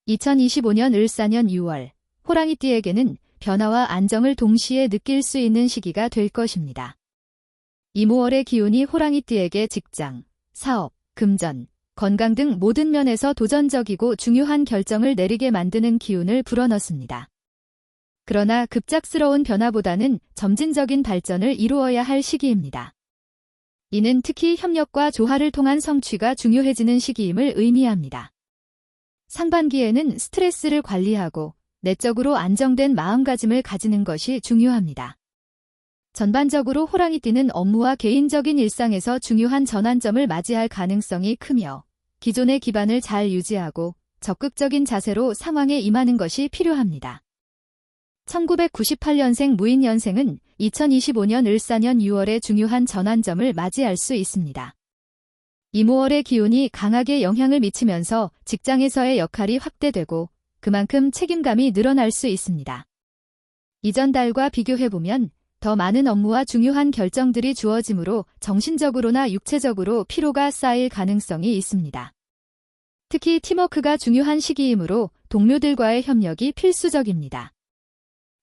2025년 을사년 6월, 호랑이띠에게는 변화와 안정을 동시에 느낄 수 있는 시기가 될 것입니다. 이모월의 기운이 호랑이띠에게 직장, 사업, 금전, 건강 등 모든 면에서 도전적이고 중요한 결정을 내리게 만드는 기운을 불어넣습니다. 그러나 급작스러운 변화보다는 점진적인 발전을 이루어야 할 시기입니다. 이는 특히 협력과 조화를 통한 성취가 중요해지는 시기임을 의미합니다. 상반기에는 스트레스를 관리하고 내적으로 안정된 마음가짐을 가지는 것이 중요합니다. 전반적으로 호랑이띠는 업무와 개인적인 일상에서 중요한 전환점을 맞이할 가능성이 크며 기존의 기반을 잘 유지하고 적극적인 자세로 상황에 임하는 것이 필요합니다. 1998년생 무인년생은 2025년 을사년 6월에 중요한 전환점을 맞이할 수 있습니다. 이모월의 기운이 강하게 영향을 미치면서 직장에서의 역할이 확대되고 그만큼 책임감이 늘어날 수 있습니다. 이전 달과 비교해보면 더 많은 업무와 중요한 결정들이 주어지므로 정신적으로나 육체적으로 피로가 쌓일 가능성이 있습니다. 특히 팀워크가 중요한 시기이므로 동료들과의 협력이 필수적입니다.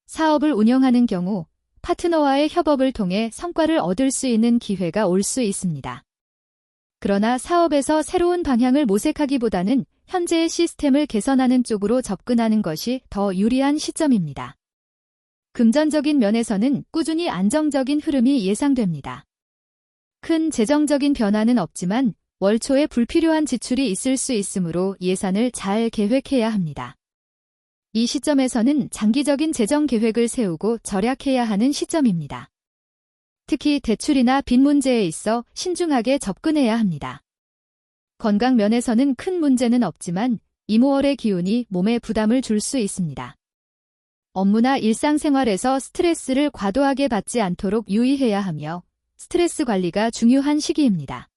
사업을 운영하는 경우 파트너와의 협업을 통해 성과를 얻을 수 있는 기회가 올 수 있습니다. 그러나 사업에서 새로운 방향을 모색하기보다는 현재의 시스템을 개선하는 쪽으로 접근하는 것이 더 유리한 시점입니다. 금전적인 면에서는 꾸준히 안정적인 흐름이 예상됩니다. 큰 재정적인 변화는 없지만 월 초에 불필요한 지출이 있을 수 있으므로 예산을 잘 계획해야 합니다. 이 시점에서는 장기적인 재정 계획을 세우고 절약해야 하는 시점입니다. 특히 대출이나 빚 문제에 있어 신중하게 접근해야 합니다. 건강 면에서는 큰 문제는 없지만 이모월의 기운이 몸에 부담을 줄 수 있습니다. 업무나 일상생활에서 스트레스를 과도하게 받지 않도록 유의해야 하며 스트레스 관리가 중요한 시기입니다.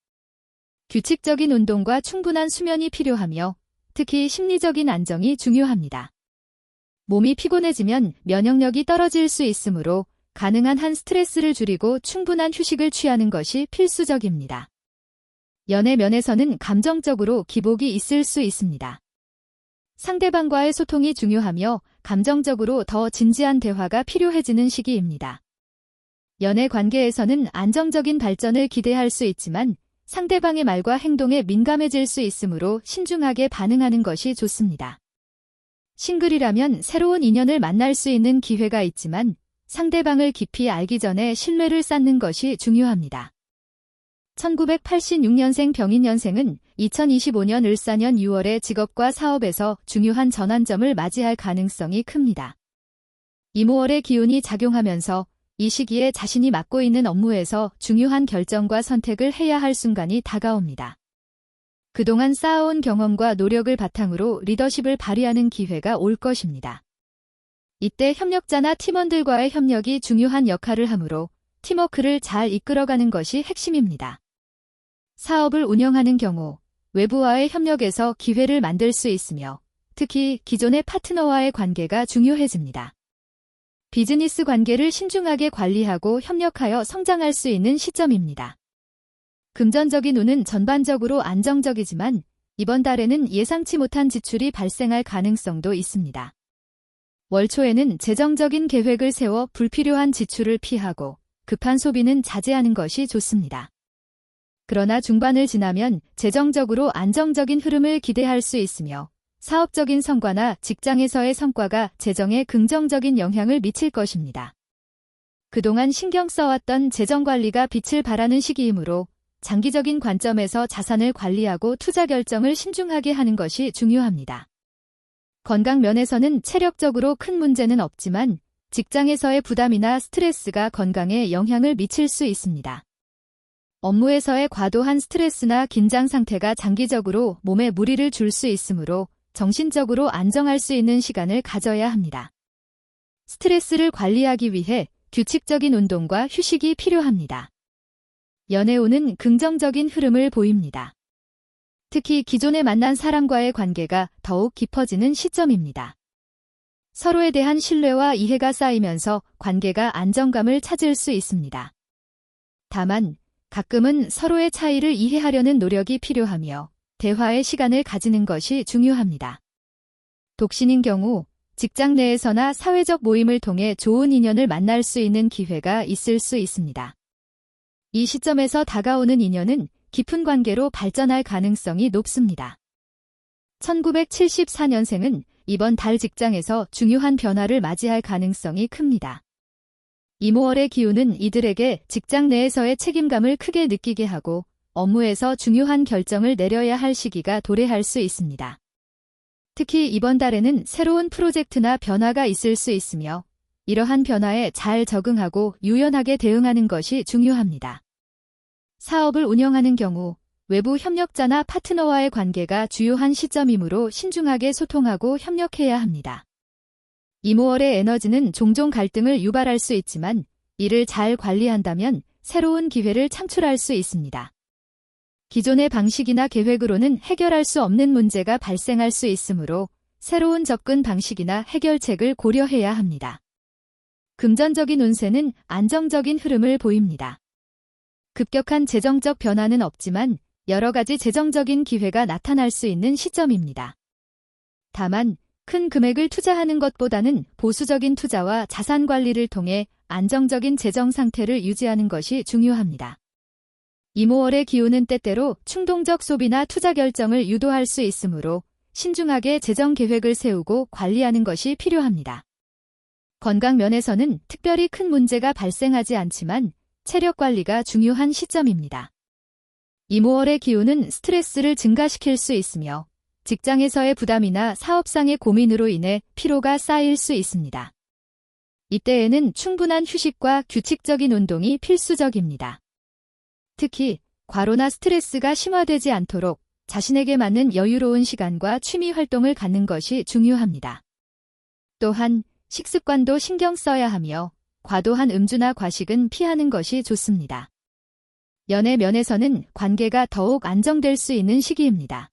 규칙적인 운동과 충분한 수면이 필요하며 특히 심리적인 안정이 중요합니다. 몸이 피곤해지면 면역력이 떨어질 수 있으므로 가능한 한 스트레스를 줄이고 충분한 휴식을 취하는 것이 필수적입니다. 연애 면에서는 감정적으로 기복이 있을 수 있습니다. 상대방과의 소통이 중요하며 감정적으로 더 진지한 대화가 필요해지는 시기입니다. 연애 관계에서는 안정적인 발전을 기대할 수 있지만 상대방의 말과 행동에 민감해질 수 있으므로 신중하게 반응하는 것이 좋습니다. 싱글이라면 새로운 인연을 만날 수 있는 기회가 있지만 상대방을 깊이 알기 전에 신뢰를 쌓는 것이 중요합니다. 1986년생 병인년생은 2025년 을사년 6월에 직업과 사업에서 중요한 전환점을 맞이할 가능성이 큽니다. 이모월의 기운이 작용하면서 이 시기에 자신이 맡고 있는 업무에서 중요한 결정과 선택을 해야 할 순간이 다가옵니다. 그동안 쌓아온 경험과 노력을 바탕으로 리더십을 발휘하는 기회가 올 것입니다. 이때 협력자나 팀원들과의 협력이 중요한 역할을 하므로 팀워크를 잘 이끌어가는 것이 핵심입니다. 사업을 운영하는 경우 외부와의 협력에서 기회를 만들 수 있으며 특히 기존의 파트너와의 관계가 중요해집니다. 비즈니스 관계를 신중하게 관리하고 협력하여 성장할 수 있는 시점입니다. 금전적인 운은 전반적으로 안정적이지만 이번 달에는 예상치 못한 지출이 발생할 가능성도 있습니다. 월 초에는 재정적인 계획을 세워 불필요한 지출을 피하고 급한 소비는 자제하는 것이 좋습니다. 그러나 중반을 지나면 재정적으로 안정적인 흐름을 기대할 수 있으며 사업적인 성과나 직장에서의 성과가 재정에 긍정적인 영향을 미칠 것입니다. 그동안 신경 써왔던 재정 관리가 빛을 발하는 시기이므로 장기적인 관점에서 자산을 관리하고 투자 결정을 신중하게 하는 것이 중요합니다. 건강 면에서는 체력적으로 큰 문제는 없지만 직장에서의 부담이나 스트레스가 건강에 영향을 미칠 수 있습니다. 업무에서의 과도한 스트레스나 긴장 상태가 장기적으로 몸에 무리를 줄 수 있으므로 정신적으로 안정할 수 있는 시간을 가져야 합니다. 스트레스를 관리하기 위해 규칙적인 운동과 휴식이 필요합니다. 연애운은 긍정적인 흐름을 보입니다. 특히 기존에 만난 사람과의 관계가 더욱 깊어지는 시점입니다. 서로에 대한 신뢰와 이해가 쌓이면서 관계가 안정감을 찾을 수 있습니다. 다만 가끔은 서로의 차이를 이해하려는 노력이 필요하며 대화의 시간을 가지는 것이 중요합니다. 독신인 경우 직장 내에서나 사회적 모임을 통해 좋은 인연을 만날 수 있는 기회가 있을 수 있습니다. 이 시점에서 다가오는 인연은 깊은 관계로 발전할 가능성이 높습니다. 1974년생은 이번 달 직장에서 중요한 변화를 맞이할 가능성이 큽니다. 이모월의 기운은 이들에게 직장 내에서의 책임감을 크게 느끼게 하고 업무에서 중요한 결정을 내려야 할 시기가 도래할 수 있습니다. 특히 이번 달에는 새로운 프로젝트나 변화가 있을 수 있으며 이러한 변화에 잘 적응하고 유연하게 대응하는 것이 중요합니다. 사업을 운영하는 경우 외부 협력자나 파트너와의 관계가 주요한 시점이므로 신중하게 소통하고 협력해야 합니다. 이모월의 에너지는 종종 갈등을 유발할 수 있지만 이를 잘 관리한다면 새로운 기회를 창출할 수 있습니다. 기존의 방식이나 계획으로는 해결할 수 없는 문제가 발생할 수 있으므로 새로운 접근 방식이나 해결책을 고려해야 합니다. 금전적인 운세는 안정적인 흐름을 보입니다. 급격한 재정적 변화는 없지만 여러 가지 재정적인 기회가 나타날 수 있는 시점입니다. 다만 큰 금액을 투자하는 것보다는 보수적인 투자와 자산 관리를 통해 안정적인 재정 상태를 유지하는 것이 중요합니다. 이모월의 기운은 때때로 충동적 소비나 투자 결정을 유도할 수 있으므로 신중하게 재정 계획을 세우고 관리하는 것이 필요합니다. 건강 면에서는 특별히 큰 문제가 발생하지 않지만 체력 관리가 중요한 시점입니다. 이모월의 기운은 스트레스를 증가시킬 수 있으며 직장에서의 부담이나 사업상의 고민으로 인해 피로가 쌓일 수 있습니다. 이때에는 충분한 휴식과 규칙적인 운동이 필수적입니다. 특히 과로나 스트레스가 심화되지 않도록 자신에게 맞는 여유로운 시간과 취미 활동을 갖는 것이 중요합니다. 또한 식습관도 신경 써야 하며 과도한 음주나 과식은 피하는 것이 좋습니다. 연애 면에서는 관계가 더욱 안정될 수 있는 시기입니다.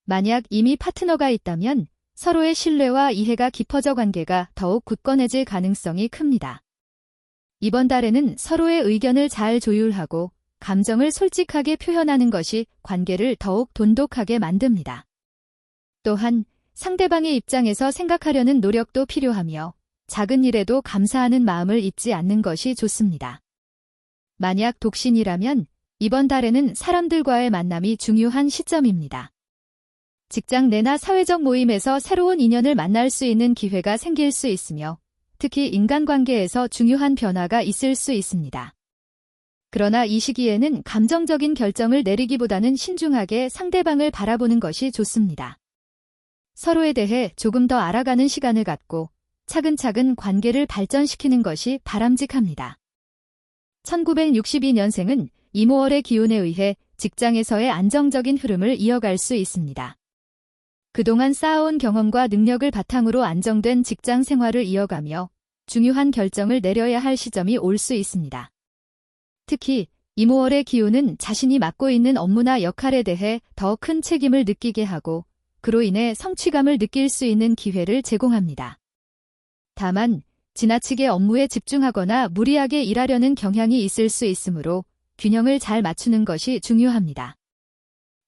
만약 이미 파트너가 있다면 서로의 신뢰와 이해가 깊어져 관계가 더욱 굳건해질 가능성이 큽니다. 이번 달에는 서로의 의견을 잘 조율하고 감정을 솔직하게 표현하는 것이 관계를 더욱 돈독하게 만듭니다. 또한 상대방의 입장에서 생각하려는 노력도 필요하며 작은 일에도 감사하는 마음을 잊지 않는 것이 좋습니다. 만약 독신이라면 이번 달에는 사람들과의 만남이 중요한 시점입니다. 직장 내나 사회적 모임에서 새로운 인연을 만날 수 있는 기회가 생길 수 있으며 특히 인간관계에서 중요한 변화가 있을 수 있습니다. 그러나 이 시기에는 감정적인 결정을 내리기보다는 신중하게 상대방을 바라보는 것이 좋습니다. 서로에 대해 조금 더 알아가는 시간을 갖고 차근차근 관계를 발전시키는 것이 바람직합니다. 1962년생은 이모월의 기운에 의해 직장에서의 안정적인 흐름을 이어갈 수 있습니다. 그동안 쌓아온 경험과 능력을 바탕으로 안정된 직장 생활을 이어가며 중요한 결정을 내려야 할 시점이 올 수 있습니다. 특히 이모월의 기운은 자신이 맡고 있는 업무나 역할에 대해 더 큰 책임을 느끼게 하고 그로 인해 성취감을 느낄 수 있는 기회를 제공합니다. 다만 지나치게 업무에 집중하거나 무리하게 일하려는 경향이 있을 수 있으므로 균형을 잘 맞추는 것이 중요합니다.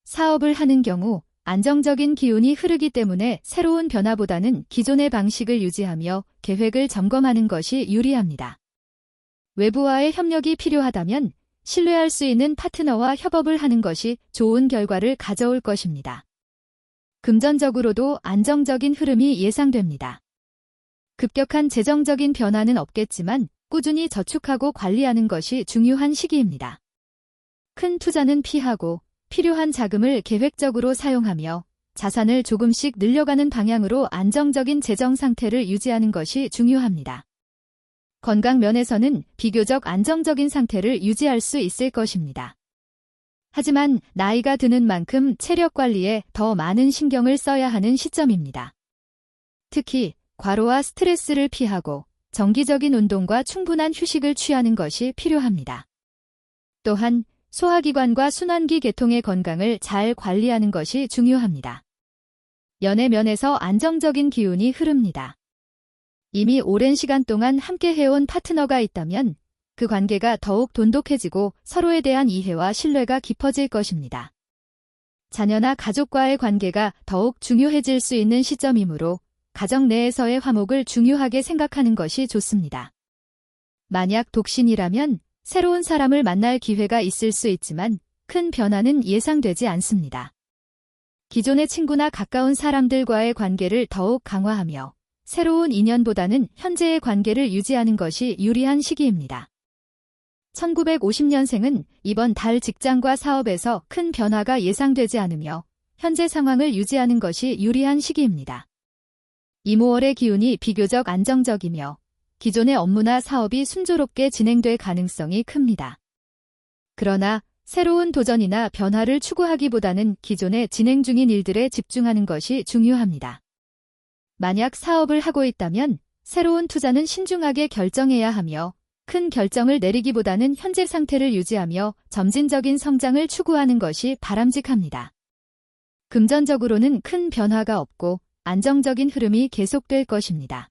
사업을 하는 경우 안정적인 기운이 흐르기 때문에 새로운 변화보다는 기존의 방식을 유지하며 계획을 점검하는 것이 유리합니다. 외부와의 협력이 필요하다면 신뢰할 수 있는 파트너와 협업을 하는 것이 좋은 결과를 가져올 것입니다. 금전적으로도 안정적인 흐름이 예상됩니다. 급격한 재정적인 변화는 없겠지만 꾸준히 저축하고 관리하는 것이 중요한 시기입니다. 큰 투자는 피하고 필요한 자금을 계획적으로 사용하며 자산을 조금씩 늘려가는 방향으로 안정적인 재정 상태를 유지하는 것이 중요합니다. 건강 면에서는 비교적 안정적인 상태를 유지할 수 있을 것입니다. 하지만 나이가 드는 만큼 체력 관리에 더 많은 신경을 써야 하는 시점입니다. 특히 과로와 스트레스를 피하고 정기적인 운동과 충분한 휴식을 취하는 것이 필요합니다. 또한 소화기관과 순환기 계통의 건강을 잘 관리하는 것이 중요합니다. 연애 면에서 안정적인 기운이 흐릅니다. 이미 오랜 시간 동안 함께 해온 파트너가 있다면 그 관계가 더욱 돈독해지고 서로에 대한 이해와 신뢰가 깊어질 것입니다. 자녀나 가족과의 관계가 더욱 중요해질 수 있는 시점이므로 가정 내에서의 화목을 중요하게 생각하는 것이 좋습니다. 만약 독신이라면 새로운 사람을 만날 기회가 있을 수 있지만 큰 변화는 예상되지 않습니다. 기존의 친구나 가까운 사람들과의 관계를 더욱 강화하며 새로운 인연보다는 현재의 관계를 유지하는 것이 유리한 시기입니다. 1950년생은 이번 달 직장과 사업에서 큰 변화가 예상되지 않으며 현재 상황을 유지하는 것이 유리한 시기입니다. 이모월의 기운이 비교적 안정적이며 기존의 업무나 사업이 순조롭게 진행될 가능성이 큽니다. 그러나 새로운 도전이나 변화를 추구하기보다는 기존에 진행 중인 일들에 집중하는 것이 중요합니다. 만약 사업을 하고 있다면 새로운 투자는 신중하게 결정해야 하며 큰 결정을 내리기보다는 현재 상태를 유지하며 점진적인 성장을 추구하는 것이 바람직합니다. 금전적으로는 큰 변화가 없고 안정적인 흐름이 계속될 것입니다.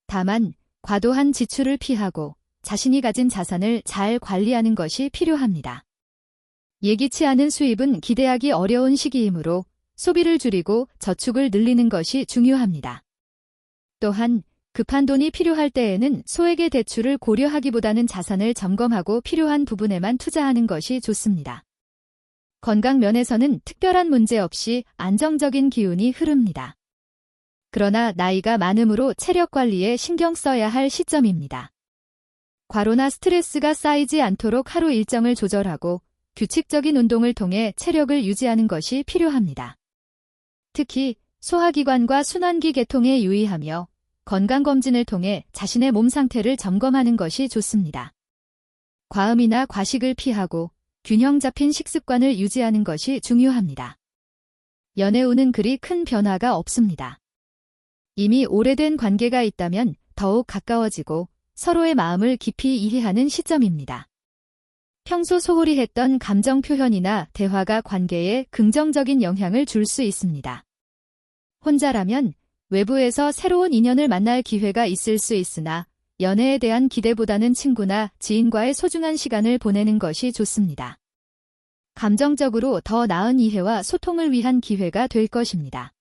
다만 과도한 지출을 피하고 자신이 가진 자산을 잘 관리하는 것이 필요합니다. 예기치 않은 수입은 기대하기 어려운 시기이므로 소비를 줄이고 저축을 늘리는 것이 중요합니다. 또한 급한 돈이 필요할 때에는 소액의 대출을 고려하기보다는 자산을 점검하고 필요한 부분에만 투자하는 것이 좋습니다. 건강 면에서는 특별한 문제 없이 안정적인 기운이 흐릅니다. 그러나 나이가 많음으로 체력 관리에 신경 써야 할 시점입니다. 과로나 스트레스가 쌓이지 않도록 하루 일정을 조절하고 규칙적인 운동을 통해 체력을 유지하는 것이 필요합니다. 특히 소화기관과 순환기 계통에 유의하며 건강검진을 통해 자신의 몸 상태를 점검하는 것이 좋습니다. 과음이나 과식을 피하고 균형 잡힌 식습관을 유지하는 것이 중요합니다. 연애운은 그리 큰 변화가 없습니다. 이미 오래된 관계가 있다면 더욱 가까워지고 서로의 마음을 깊이 이해하는 시점입니다. 평소 소홀히 했던 감정 표현이나 대화가 관계에 긍정적인 영향을 줄 수 있습니다. 혼자라면 외부에서 새로운 인연을 만날 기회가 있을 수 있으나 연애에 대한 기대보다는 친구나 지인과의 소중한 시간을 보내는 것이 좋습니다. 감정적으로 더 나은 이해와 소통을 위한 기회가 될 것입니다.